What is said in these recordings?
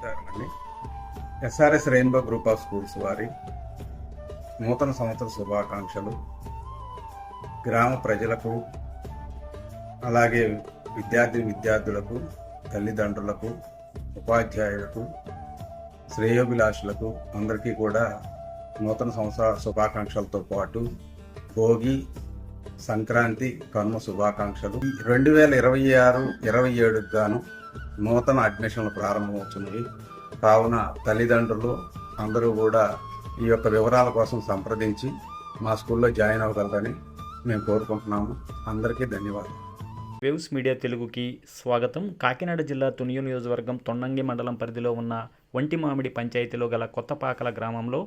నమస్కారం అండి. SRS rainbow group of schools వారి నూతన సంవత్సర శుభాకాంక్షలు గ్రామ ప్రజలకు, అలాగే విద్యార్థులకు, తల్లిదండ్రులకు, ఉపాధ్యాయులకు, శ్రేయోభిలాషులకు అందరికీ కూడా నూతన సంవత్సర శుభాకాంక్షలతో పాటు భోగి, సంక్రాంతి, కనుమ శుభాకాంక్షలు. 2026-27 గాను నూతన అడ్మిషన్లు ప్రారంభమవుతున్నవి. కావున తల్లిదండ్రులు అందరూ కూడా ఈ యొక్క వివరాల కోసం సంప్రదించి మా స్కూల్లో జాయిన్ అవ్వగలరని మేము కోరుకుంటున్నాము. అందరికీ ధన్యవాదాలు. వేవ్స్ మీడియా తెలుగుకి స్వాగతం. కాకినాడ జిల్లా తునియు నియోజకవర్గం తొండంగి మండలం పరిధిలో ఉన్న వంటిమామిడి పంచాయతీలో గల కొత్తపాకల గ్రామంలో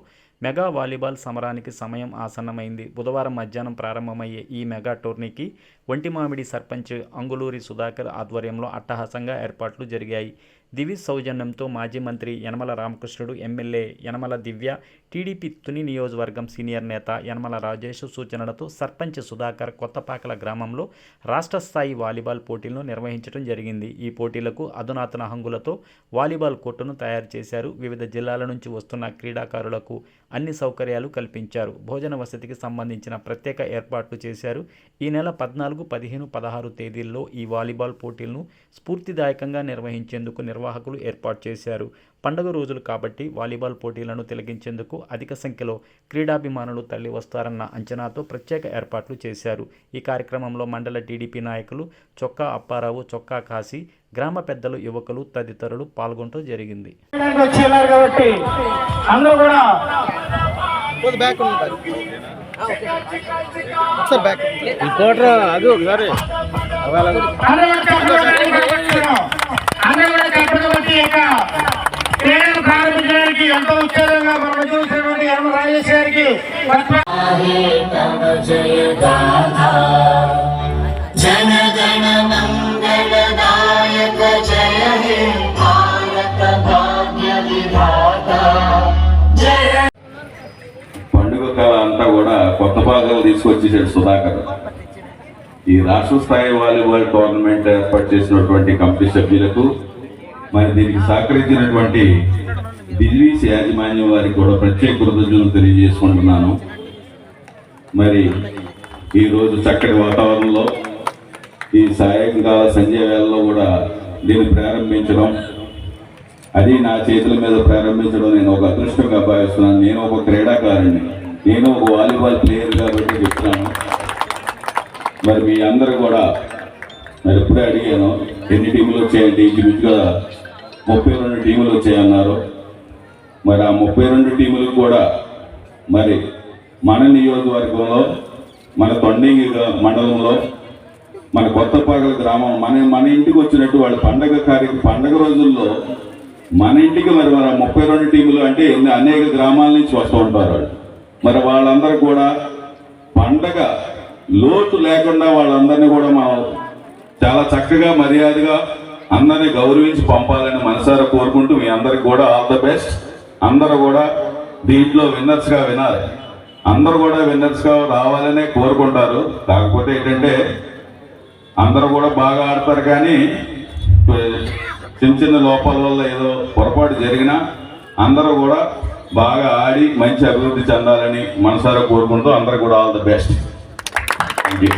మెగా వాలీబాల్ సమరానికి సమయం ఆసన్నమైంది. బుధవారం మధ్యాహ్నం ప్రారంభమయ్యే ఈ మెగా టోర్నీకి వంటిమామిడి సర్పంచ్ అంగులూరి సుధాకర్ ఆధ్వర్యంలో అట్టహాసంగా ఏర్పాట్లు జరిగాయి. దివిజ్ సౌజన్యంతో మాజీ మంత్రి యనమల రామకృష్ణుడు, ఎమ్మెల్యే యనమల దివ్య, టీడీపీ తుని నియోజకవర్గం సీనియర్ నేత యనమల రాజేష్ సూచనలతో సర్పంచ్ సుధాకర్ కొత్తపాకల గ్రామంలో రాష్ట్ర స్థాయి వాలీబాల్ పోటీలను నిర్వహించడం జరిగింది. ఈ పోటీలకు అధునాతన హంగులతో వాలీబాల్ కోర్టును తయారు చేశారు. వివిధ జిల్లాల నుంచి వస్తున్న క్రీడాకారులకు అన్ని సౌకర్యాలు కల్పించారు. భోజన వసతికి సంబంధించిన ప్రత్యేక ఏర్పాట్లు చేశారు. ఈ నెల 14, 15, 16 తేదీల్లో ఈ వాలీబాల్ పోటీలను స్ఫూర్తిదాయకంగా నిర్వహించేందుకు నిర్వాహకులు ఏర్పాటు చేశారు. పండుగ రోజులు కాబట్టి వాలీబాల్ పోటీలను తిలకించేందుకు అధిక సంఖ్యలో క్రీడాభిమానులు తరలి వస్తారన్న అంచనాతో ప్రత్యేక ఏర్పాట్లు చేశారు. ఈ కార్యక్రమంలో మండల టీడీపీ నాయకులు చొక్కా అప్పారావు, చొక్కా కాశీ, గ్రామ పెద్దలు, యువకులు తదితరులు పాల్గొనడం జరిగింది. ఎంతో ఉత్సాహంగా మనం చూసినటువంటి యనమల రాజేష్ గారికి జనగణ మంగళదాయక జయ హే భారత భాగ్య విధాత జయ. పండుగ కాలం అంతా కూడా కొత్త పాకలు తీసుకొచ్చేసాడు సుధాకర్. ఈ రాష్ట్ర స్థాయి వాలీబాల్ టోర్నమెంట్ ఏర్పాటు చేసినటువంటి కమిటీ సభ్యులకు, మరి దీనికి సహకరించినటువంటి దిల్వీస్ యాజమాన్యం వారికి కూడా ప్రత్యేక కృతజ్ఞతలు తెలియజేసుకుంటున్నాను. మరి ఈరోజు చక్కటి వాతావరణంలో ఈ సాయంకాల సంధ్య వేళలో కూడా దీన్ని ప్రారంభించడం, అది నా చేతుల మీద ప్రారంభించడం నేను ఒక అదృష్టంగా భావిస్తున్నాను. నేను ఒక క్రీడాకారుని, నేను ఒక వాలీబాల్ ప్లేయర్ కాబట్టి చెప్తున్నాను. మరి మీ అందరూ కూడా మరి ఎప్పుడే అడిగాను ఎన్ని టీములు వచ్చాయంటే ఇంచుమించుగా 32 టీములు వచ్చాయన్నారు. మరి ఆ 32 టీములకు కూడా మరి మన నియోజకవర్గంలో, మన తొండంగి మండలంలో, మన కొత్తపాకల గ్రామం మన ఇంటికి వచ్చినట్టు వాళ్ళు పండగ రోజుల్లో మన ఇంటికి మరి 32 టీములు అంటే అనేక గ్రామాల నుంచి వస్తూ ఉంటారు వాళ్ళు. మరి వాళ్ళందరూ కూడా పండగ లోటు లేకుండా వాళ్ళందరినీ కూడా మనం చాలా చక్కగా మర్యాదగా అందరినీ గౌరవించి పంపాలని మనసారా కోరుకుంటూ మీ అందరికి కూడా ఆల్ ద బెస్ట్. అందరూ కూడా దీంట్లో విన్నర్స్గా వినాలి, అందరూ కూడా విన్నర్స్గా రావాలనే కోరుకుంటారు. కాకపోతే ఏంటంటే అందరూ కూడా బాగా ఆడతారు, కానీ చిన్న లోపాల వల్ల ఏదో పొరపాటు జరిగినా అందరూ కూడా బాగా ఆడి మంచి అభివృద్ధి చెందాలని మనసారా కోరుకుంటూ అందరూ కూడా ఆల్ ద బెస్ట్.